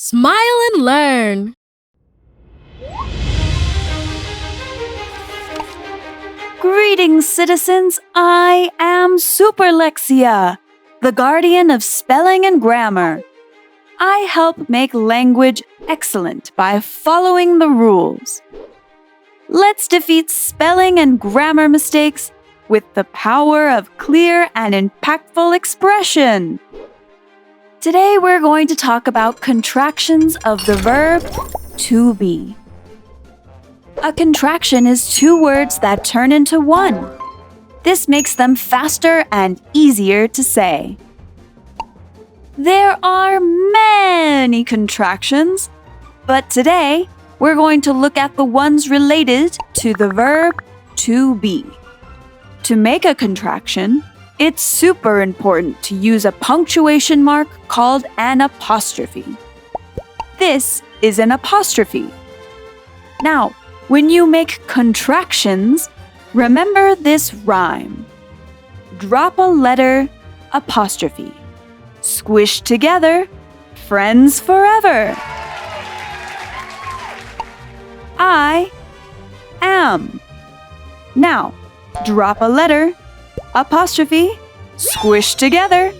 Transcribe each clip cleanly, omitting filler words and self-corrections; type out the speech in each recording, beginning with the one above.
Smile and learn. Greetings, citizens! I am Superlexia, the guardian of spelling and grammar. I help make language excellent by following the rules. Let's defeat spelling and grammar mistakes with the power of clear and impactful expression. Today we're going to talk about contractions of the verb to be. A contraction is two words that turn into one. This makes them faster and easier to say. There are many contractions, but today we're going to look at the ones related to the verb to be. To make a contraction, it's super important to use a punctuation mark called an apostrophe. This is an apostrophe. Now, when you make contractions, remember this rhyme. Drop a letter, apostrophe. Squish together, friends forever. I am. Now, drop a letter, apostrophe, squish together,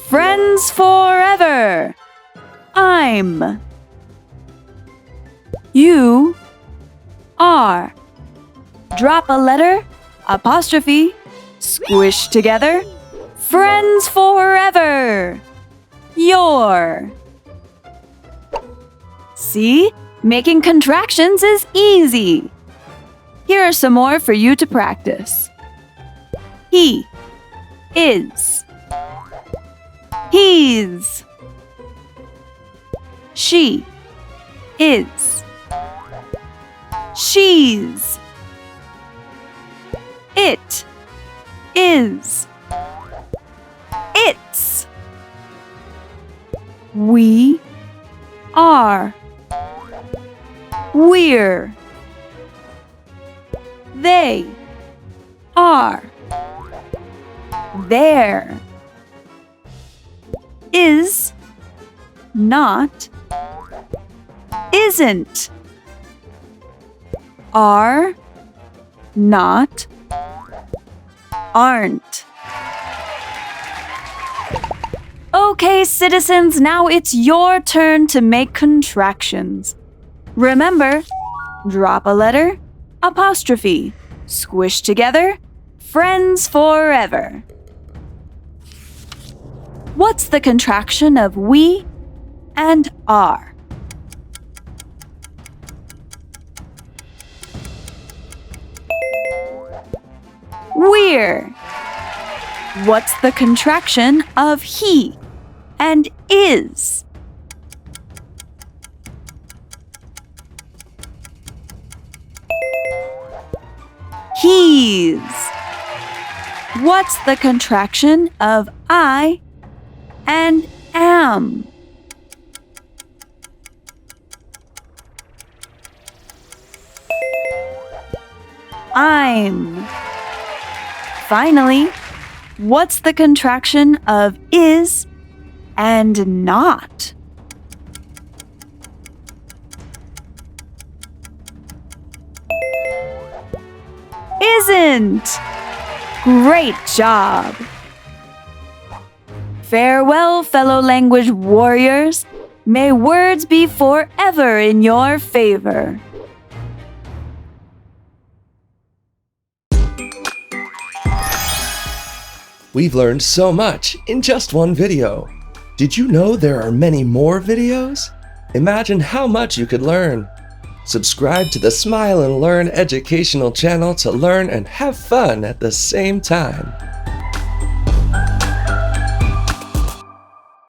friends forever. I'm. You are. Drop a letter, apostrophe, squish together, friends forever. Your. See? Making contractions is easy. Here are some more for you to practice. He is. He's. She is. She's. It is. It's. We are. We're. They are. There. Is. Not. Isn't. Are. Not. Aren't. Okay, citizens, now it's your turn to make contractions. Remember, drop a letter, apostrophe, squish together, friends forever. What's the contraction of we and are? We're. What's the contraction of he and is? He's. What's the contraction of I and am? I'm. Finally, what's the contraction of is and not? Isn't. Great job! Farewell, fellow language warriors. May words be forever in your favor. We've learned so much in just one video. Did you know there are many more videos? Imagine how much you could learn. Subscribe to the Smile and Learn educational channel to learn and have fun at the same time.